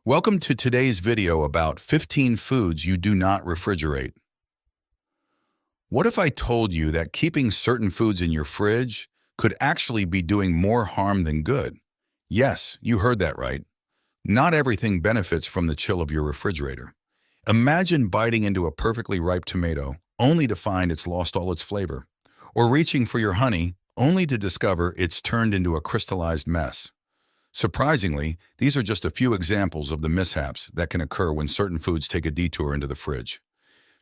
Welcome to today's video about 15 foods you do not refrigerate. What if I told you that keeping certain foods in your fridge could actually be doing more harm than good? Yes, you heard that right. Not everything benefits from the chill of your refrigerator. Imagine biting into a perfectly ripe tomato only to find it's lost all its flavor, or reaching for your honey only to discover it's turned into a crystallized mess. Surprisingly, these are just a few examples of the mishaps that can occur when certain foods take a detour into the fridge.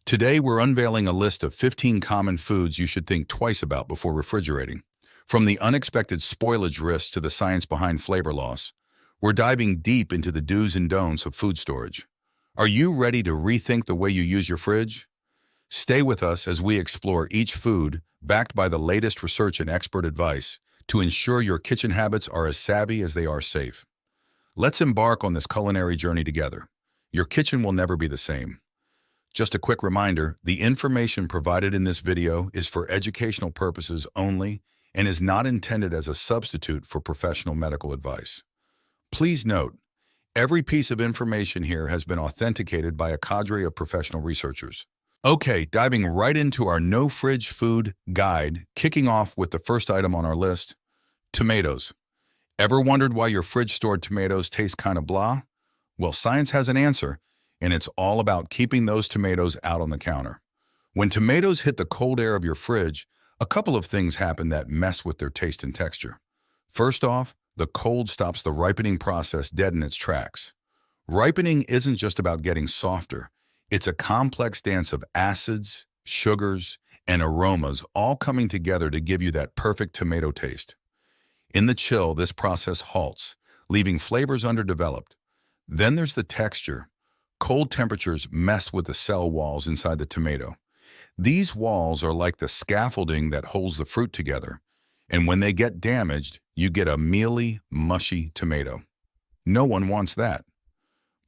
Today, we're unveiling a list of 15 common foods you should think twice about before refrigerating. From the unexpected spoilage risk to the science behind flavor loss, we're diving deep into the do's and don'ts of food storage. Are you ready to rethink the way you use your fridge? Stay with us as we explore each food backed by the latest research and expert advice to ensure your kitchen habits are as savvy as they are safe. Let's embark on this culinary journey together. Your kitchen will never be the same. Just a quick reminder, the information provided in this video is for educational purposes only and is not intended as a substitute for professional medical advice. Please note, every piece of information here has been authenticated by a cadre of professional researchers. Okay, diving right into our no fridge food guide, kicking off with the first item on our list, tomatoes. Ever wondered why your fridge stored tomatoes taste kind of blah? Well, science has an answer, and it's all about keeping those tomatoes out on the counter. When tomatoes hit the cold air of your fridge, a couple of things happen that mess with their taste and texture. First off, the cold stops the ripening process dead in its tracks. Ripening isn't just about getting softer. It's a complex dance of acids, sugars, and aromas all coming together to give you that perfect tomato taste. In the chill, this process halts, leaving flavors underdeveloped. Then there's the texture. Cold temperatures mess with the cell walls inside the tomato. These walls are like the scaffolding that holds the fruit together, and when they get damaged, you get a mealy, mushy tomato. No one wants that.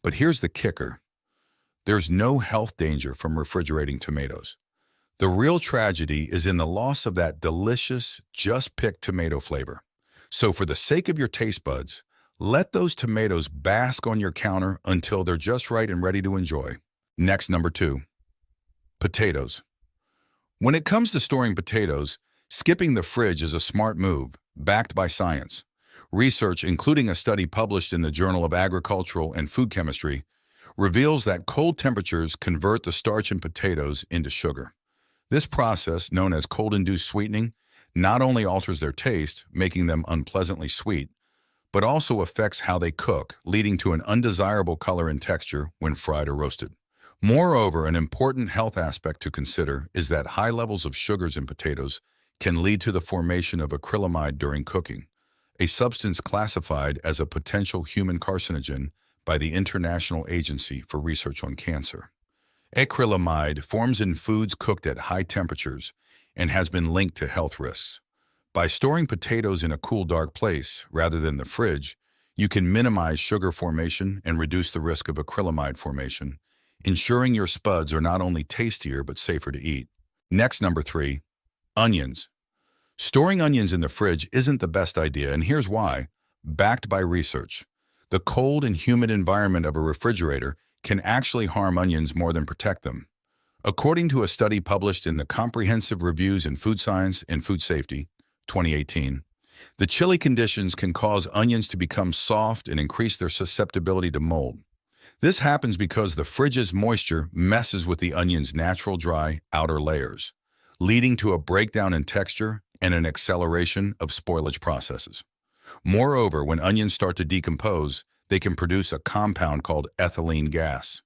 But here's the kicker. There's no health danger from refrigerating tomatoes. The real tragedy is in the loss of that delicious, just-picked tomato flavor. So for the sake of your taste buds, let those tomatoes bask on your counter until they're just right and ready to enjoy. Next, number 2, potatoes. When it comes to storing potatoes, skipping the fridge is a smart move, backed by science. Research, including a study published in the Journal of Agricultural and Food Chemistry, reveals that cold temperatures convert the starch in potatoes into sugar. This process, known as cold-induced sweetening, not only alters their taste, making them unpleasantly sweet, but also affects how they cook, leading to an undesirable color and texture when fried or roasted. Moreover, an important health aspect to consider is that high levels of sugars in potatoes can lead to the formation of acrylamide during cooking, a substance classified as a potential human carcinogen by the International Agency for Research on Cancer. Acrylamide forms in foods cooked at high temperatures and has been linked to health risks. By storing potatoes in a cool, dark place rather than the fridge, you can minimize sugar formation and reduce the risk of acrylamide formation, ensuring your spuds are not only tastier but safer to eat. Next, number 3, onions. Storing onions in the fridge isn't the best idea, and here's why. Backed by research. The cold and humid environment of a refrigerator can actually harm onions more than protect them. According to a study published in the Comprehensive Reviews in Food Science and Food Safety, 2018, the chilly conditions can cause onions to become soft and increase their susceptibility to mold. This happens because the fridge's moisture messes with the onion's natural dry outer layers, leading to a breakdown in texture and an acceleration of spoilage processes. Moreover, when onions start to decompose, they can produce a compound called ethylene gas.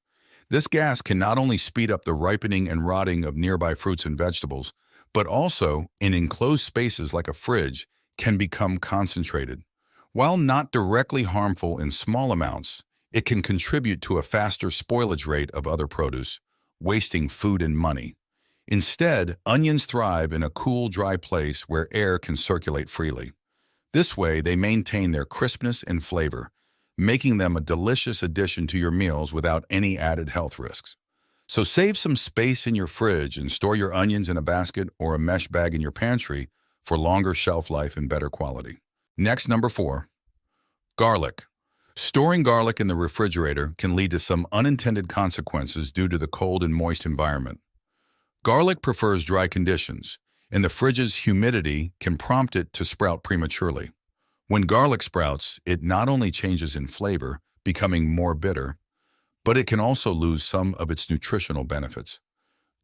This gas can not only speed up the ripening and rotting of nearby fruits and vegetables, but also, in enclosed spaces like a fridge, can become concentrated. While not directly harmful in small amounts, it can contribute to a faster spoilage rate of other produce, wasting food and money. Instead, onions thrive in a cool, dry place where air can circulate freely. This way, they maintain their crispness and flavor, making them a delicious addition to your meals without any added health risks. So save some space in your fridge and store your onions in a basket or a mesh bag in your pantry for longer shelf life and better quality. Next, number 4, garlic. Storing garlic in the refrigerator can lead to some unintended consequences due to the cold and moist environment. Garlic prefers dry conditions, and the fridge's humidity can prompt it to sprout prematurely. When garlic sprouts, it not only changes in flavor, becoming more bitter, but it can also lose some of its nutritional benefits.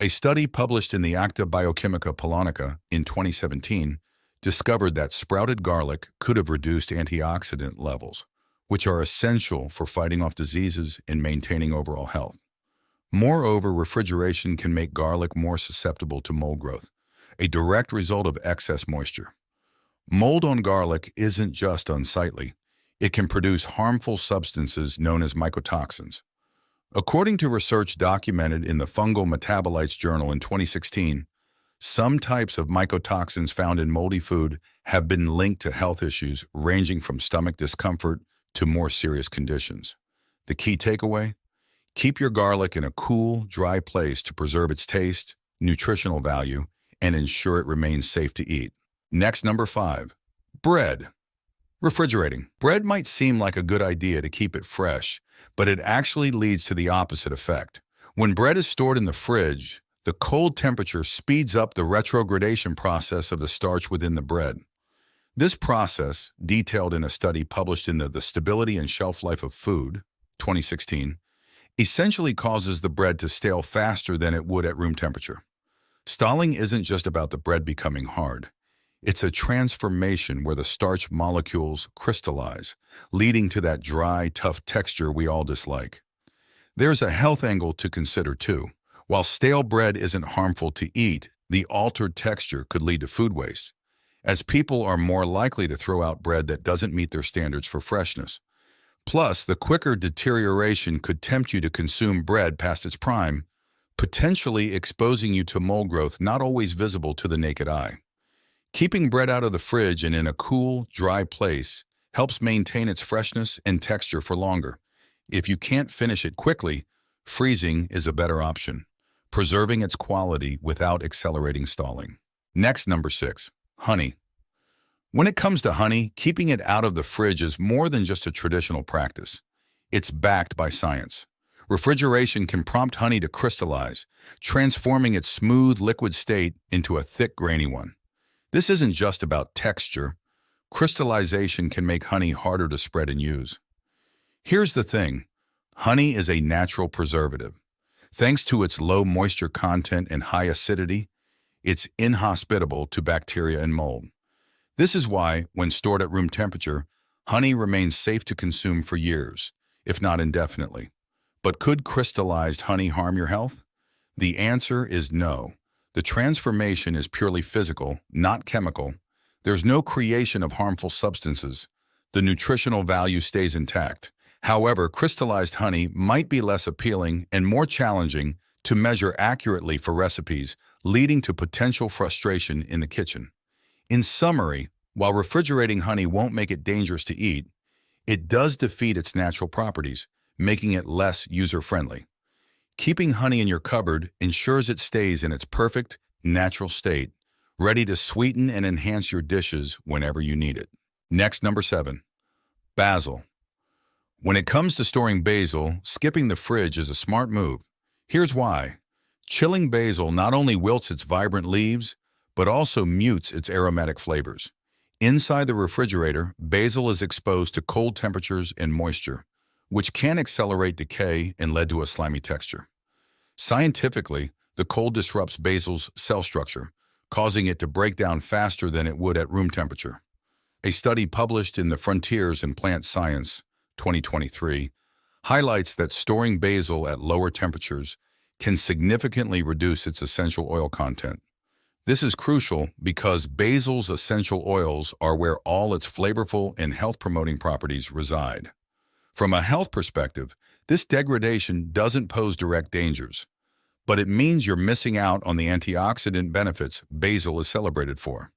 A study published in the Acta Biochimica Polonica in 2017 discovered that sprouted garlic could have reduced antioxidant levels, which are essential for fighting off diseases and maintaining overall health. Moreover, refrigeration can make garlic more susceptible to mold growth, a direct result of excess moisture. Mold on garlic isn't just unsightly. It can produce harmful substances known as mycotoxins. According to research documented in the Fungal Metabolites Journal in 2016, some types of mycotoxins found in moldy food have been linked to health issues ranging from stomach discomfort to more serious conditions. The key takeaway? Keep your garlic in a cool, dry place to preserve its taste, nutritional value, and ensure it remains safe to eat. Next, number 5. Bread. Refrigerating. Bread might seem like a good idea to keep it fresh, but it actually leads to the opposite effect. When bread is stored in the fridge, the cold temperature speeds up the retrogradation process of the starch within the bread. This process, detailed in a study published in the Stability and Shelf Life of Food, 2016, essentially causes the bread to stale faster than it would at room temperature. Stalling isn't just about the bread becoming hard. It's a transformation where the starch molecules crystallize, leading to that dry, tough texture we all dislike. There's a health angle to consider too. While stale bread isn't harmful to eat, the altered texture could lead to food waste, as people are more likely to throw out bread that doesn't meet their standards for freshness. Plus, the quicker deterioration could tempt you to consume bread past its prime, potentially exposing you to mold growth not always visible to the naked eye. Keeping bread out of the fridge and in a cool, dry place helps maintain its freshness and texture for longer. If you can't finish it quickly, freezing is a better option, preserving its quality without accelerating stalling. Next, number 6. Honey. When it comes to honey, keeping it out of the fridge is more than just a traditional practice. It's backed by science. Refrigeration can prompt honey to crystallize, transforming its smooth liquid state into a thick, grainy one. This isn't just about texture. Crystallization can make honey harder to spread and use. Here's the thing. Honey is a natural preservative. Thanks to its low moisture content and high acidity, it's inhospitable to bacteria and mold. This is why, when stored at room temperature, honey remains safe to consume for years, if not indefinitely. But could crystallized honey harm your health? The answer is no. The transformation is purely physical, not chemical. There's no creation of harmful substances. The nutritional value stays intact. However, crystallized honey might be less appealing and more challenging to measure accurately for recipes, leading to potential frustration in the kitchen. In summary, while refrigerating honey won't make it dangerous to eat, it does defeat its natural properties, making it less user-friendly. Keeping honey in your cupboard ensures it stays in its perfect, natural state, ready to sweeten and enhance your dishes whenever you need it. Next, number 7. Basil. When it comes to storing basil, skipping the fridge is a smart move. Here's why. Chilling basil not only wilts its vibrant leaves, but also mutes its aromatic flavors. Inside the refrigerator, basil is exposed to cold temperatures and moisture, which can accelerate decay and lead to a slimy texture. Scientifically, the cold disrupts basil's cell structure, causing it to break down faster than it would at room temperature. A study published in the Frontiers in Plant Science, 2023, highlights that storing basil at lower temperatures can significantly reduce its essential oil content. This is crucial because basil's essential oils are where all its flavorful and health-promoting properties reside. From a health perspective, this degradation doesn't pose direct dangers, but it means you're missing out on the antioxidant benefits basil is celebrated for.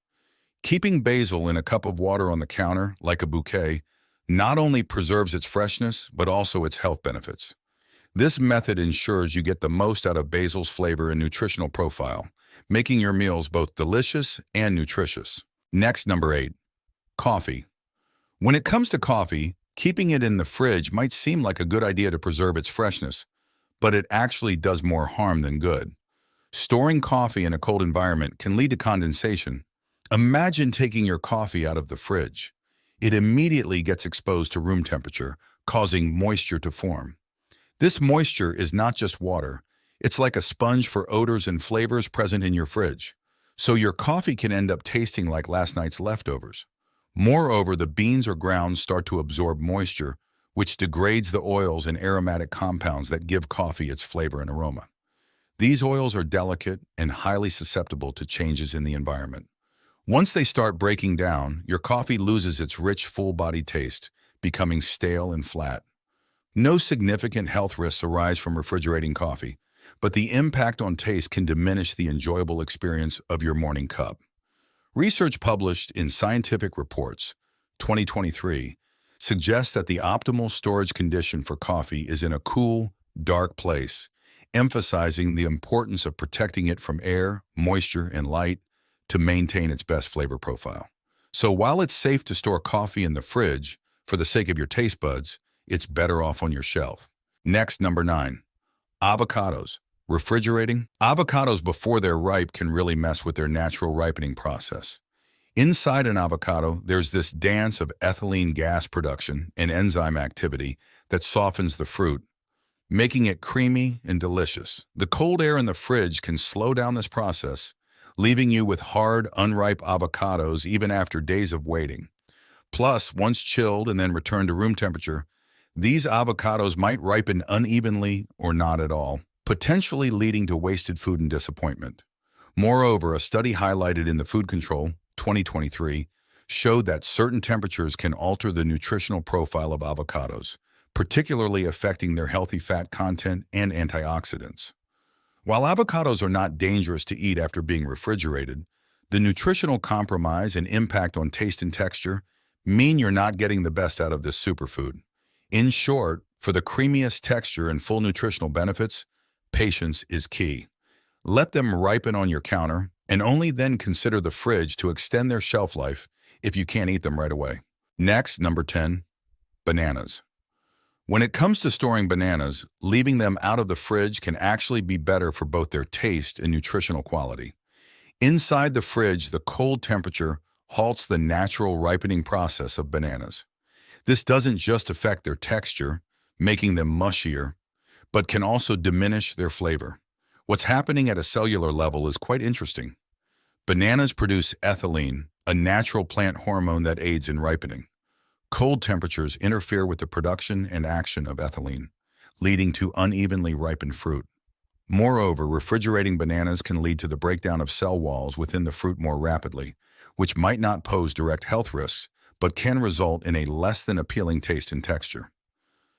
Keeping basil in a cup of water on the counter, like a bouquet, not only preserves its freshness, but also its health benefits. This method ensures you get the most out of basil's flavor and nutritional profile, making your meals both delicious and nutritious. Next, number 8. Coffee. When it comes to coffee, Keeping it in the fridge might seem like a good idea to preserve its freshness, but it actually does more harm than good. Storing coffee in a cold environment can lead to condensation. Imagine taking your coffee out of the fridge. It immediately gets exposed to room temperature, causing moisture to form. This moisture is not just water. It's like a sponge for odors and flavors present in your fridge. So your coffee can end up tasting like last night's leftovers. Moreover, the beans or grounds start to absorb moisture, which degrades the oils and aromatic compounds that give coffee its flavor and aroma. These oils are delicate and highly susceptible to changes in the environment. Once they start breaking down, your coffee loses its rich, full-bodied taste, becoming stale and flat. No significant health risks arise from refrigerating coffee, but the impact on taste can diminish the enjoyable experience of your morning cup. Research published in Scientific Reports 2023 suggests that the optimal storage condition for coffee is in a cool, dark place, emphasizing the importance of protecting it from air, moisture, and light to maintain its best flavor profile. So while it's safe to store coffee in the fridge, for the sake of your taste buds, it's better off on your shelf. Next, number 9. Avocados. Refrigerating. Avocados before they're ripe can really mess with their natural ripening process. Inside an avocado, there's this dance of ethylene gas production and enzyme activity that softens the fruit, making it creamy and delicious. The cold air in the fridge can slow down this process, leaving you with hard, unripe avocados even after days of waiting. Plus, once chilled and then returned to room temperature, these avocados might ripen unevenly or not at all, potentially leading to wasted food and disappointment. Moreover, a study highlighted in the Food Control 2023 showed that certain temperatures can alter the nutritional profile of avocados, particularly affecting their healthy fat content and antioxidants. While avocados are not dangerous to eat after being refrigerated, the nutritional compromise and impact on taste and texture mean you're not getting the best out of this superfood. In short, for the creamiest texture and full nutritional benefits, patience is key. Let them ripen on your counter, and only then consider the fridge to extend their shelf life if you can't eat them right away. Next, number 10, bananas. When it comes to storing bananas, leaving them out of the fridge can actually be better for both their taste and nutritional quality. Inside the fridge, the cold temperature halts the natural ripening process of bananas. This doesn't just affect their texture, making them mushier, but can also diminish their flavor. What's happening at a cellular level is quite interesting. Bananas produce ethylene, a natural plant hormone that aids in ripening. Cold temperatures interfere with the production and action of ethylene, leading to unevenly ripened fruit. Moreover, refrigerating bananas can lead to the breakdown of cell walls within the fruit more rapidly, which might not pose direct health risks, but can result in a less than appealing taste and texture.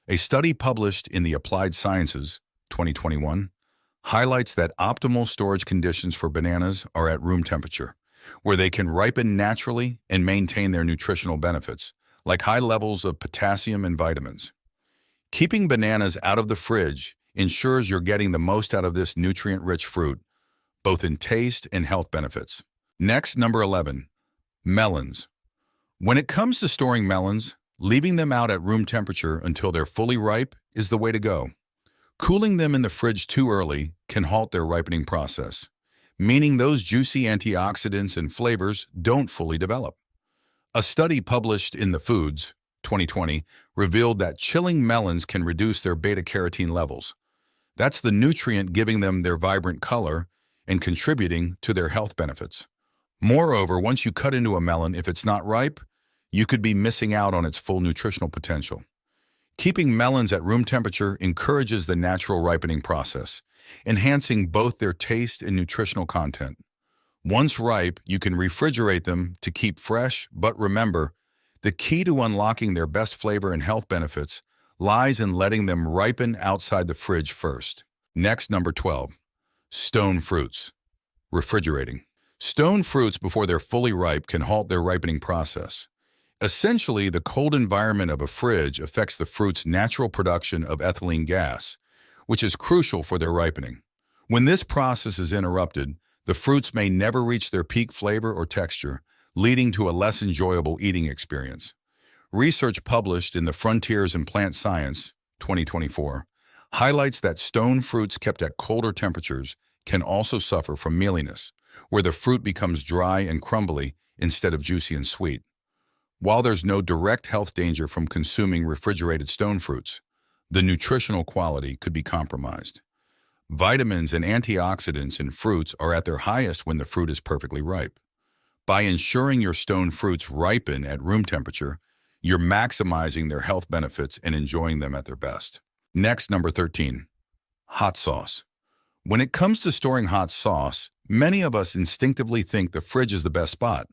A study published in the Applied Sciences 2021 highlights that optimal storage conditions for bananas are at room temperature, where they can ripen naturally and maintain their nutritional benefits, like high levels of potassium and vitamins. Keeping bananas out of the fridge ensures you're getting the most out of this nutrient-rich fruit, both in taste and health benefits. Next, number 11, melons. When it comes to storing melons, leaving them out at room temperature until they're fully ripe is the way to go. Cooling them in the fridge too early can halt their ripening process, meaning those juicy antioxidants and flavors don't fully develop. A study published in the Foods 2020 revealed that chilling melons can reduce their beta-carotene levels. That's the nutrient giving them their vibrant color and contributing to their health benefits. Moreover, once you cut into a melon, if it's not ripe, you could be missing out on its full nutritional potential. Keeping melons at room temperature encourages the natural ripening process, enhancing both their taste and nutritional content. Once ripe, you can refrigerate them to keep fresh, but remember, the key to unlocking their best flavor and health benefits lies in letting them ripen outside the fridge first. Next, number 12, stone fruits. Refrigerating. Stone fruits before they're fully ripe can halt their ripening process. Essentially, the cold environment of a fridge affects the fruit's natural production of ethylene gas, which is crucial for their ripening. When this process is interrupted, the fruits may never reach their peak flavor or texture, leading to a less enjoyable eating experience. Research published in the Frontiers in Plant Science, 2024, highlights that stone fruits kept at colder temperatures can also suffer from mealiness, where the fruit becomes dry and crumbly instead of juicy and sweet. While there's no direct health danger from consuming refrigerated stone fruits, the nutritional quality could be compromised. Vitamins and antioxidants in fruits are at their highest when the fruit is perfectly ripe. By ensuring your stone fruits ripen at room temperature, you're maximizing their health benefits and enjoying them at their best. Next, number 13, hot sauce. When it comes to storing hot sauce, many of us instinctively think the fridge is the best spot.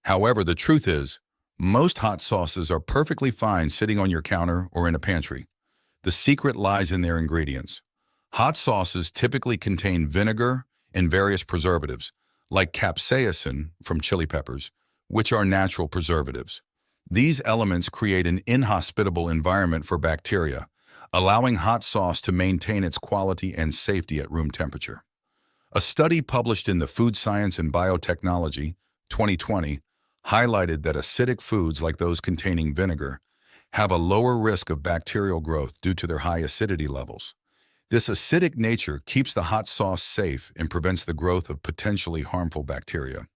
However, the truth is, most hot sauces are perfectly fine sitting on your counter or in a pantry. The secret lies in their ingredients. Hot sauces typically contain vinegar and various preservatives, like capsaicin from chili peppers, which are natural preservatives. These elements create an inhospitable environment for bacteria, allowing hot sauce to maintain its quality and safety at room temperature. A study published in the Food Science and Biotechnology, 2020, highlighted that acidic foods like those containing vinegar have a lower risk of bacterial growth due to their high acidity levels. This acidic nature keeps the hot sauce safe and prevents the growth of potentially harmful bacteria.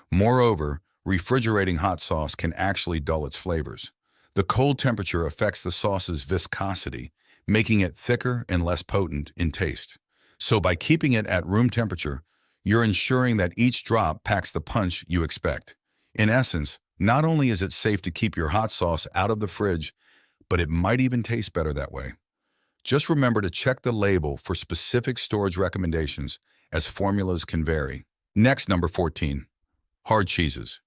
Moreover, refrigerating hot sauce can actually dull its flavors. The cold temperature affects the sauce's viscosity, making it thicker and less potent in taste. So by keeping it at room temperature, you're ensuring that each drop packs the punch you expect. In essence, not only is it safe to keep your hot sauce out of the fridge, but it might even taste better that way. Just remember to check the label for specific storage recommendations, as formulas can vary. Next, number 14, hard cheeses.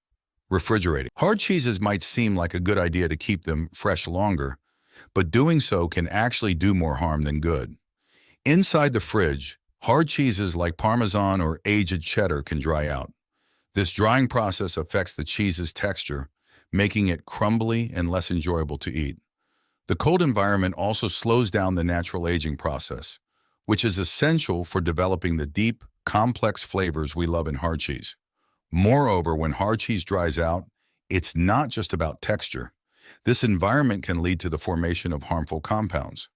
Refrigerating. Hard cheeses might seem like a good idea to keep them fresh longer, but doing so can actually do more harm than good. Inside the fridge, hard cheeses like Parmesan or aged cheddar can dry out. This drying process affects the cheese's texture, making it crumbly and less enjoyable to eat. The cold environment also slows down the natural aging process, which is essential for developing the deep, complex flavors we love in hard cheese. Moreover, when hard cheese dries out, it's not just about texture. This environment can lead to the formation of harmful compounds.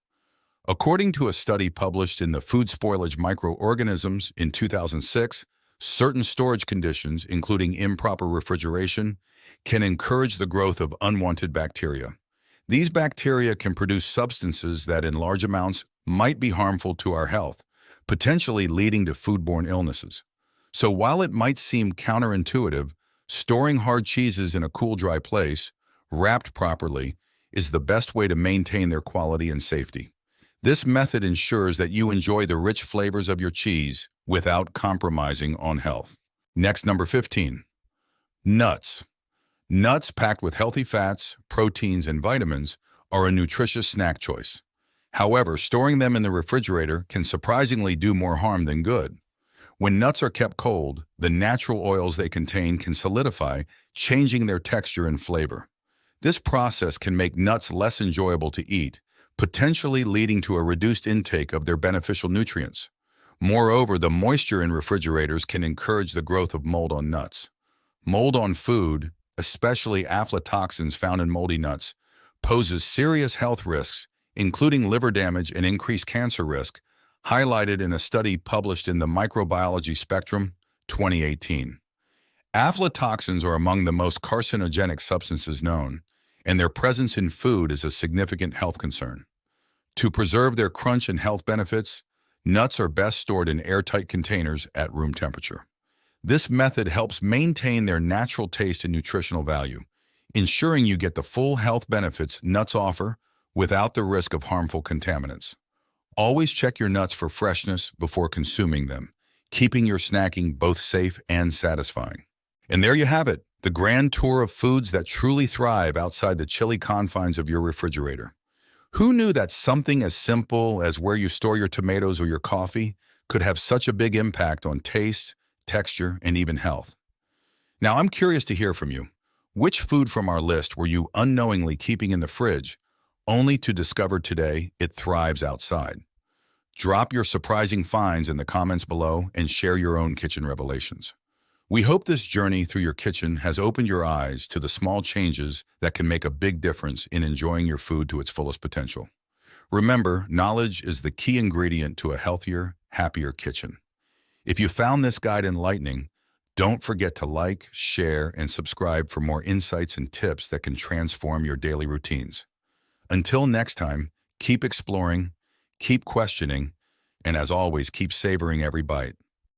According to a study published in the Food Spoilage Microorganisms in 2006, certain storage conditions, including improper refrigeration, can encourage the growth of unwanted bacteria. These bacteria can produce substances that in large amounts might be harmful to our health, potentially leading to foodborne illnesses. So while it might seem counterintuitive, storing hard cheeses in a cool, dry place, wrapped properly, is the best way to maintain their quality and safety. This method ensures that you enjoy the rich flavors of your cheese without compromising on health. Next, number 15, nuts. Nuts packed with healthy fats, proteins, and vitamins are a nutritious snack choice. However, storing them in the refrigerator can surprisingly do more harm than good. When nuts are kept cold, the natural oils they contain can solidify, changing their texture and flavor. This process can make nuts less enjoyable to eat, potentially leading to a reduced intake of their beneficial nutrients. Moreover, the moisture in refrigerators can encourage the growth of mold on nuts. Mold on food, especially aflatoxins found in moldy nuts, poses serious health risks, including liver damage and increased cancer risk, highlighted in a study published in the Microbiology Spectrum, 2018. Aflatoxins are among the most carcinogenic substances known, and their presence in food is a significant health concern. To preserve their crunch and health benefits, nuts are best stored in airtight containers at room temperature. This method helps maintain their natural taste and nutritional value, ensuring you get the full health benefits nuts offer without the risk of harmful contaminants. Always check your nuts for freshness before consuming them, keeping your snacking both safe and satisfying. And there you have it, the grand tour of foods that truly thrive outside the chilly confines of your refrigerator. Who knew that something as simple as where you store your tomatoes or your coffee could have such a big impact on taste, texture, and even health? Now, I'm curious to hear from you. Which food from our list were you unknowingly keeping in the fridge, only to discover today it thrives outside? Drop your surprising finds in the comments below and share your own kitchen revelations. We hope this journey through your kitchen has opened your eyes to the small changes that can make a big difference in enjoying your food to its fullest potential. Remember, knowledge is the key ingredient to a healthier, happier kitchen. If you found this guide enlightening, don't forget to like, share, and subscribe for more insights and tips that can transform your daily routines. Until next time, keep exploring, keep questioning, and as always, keep savoring every bite.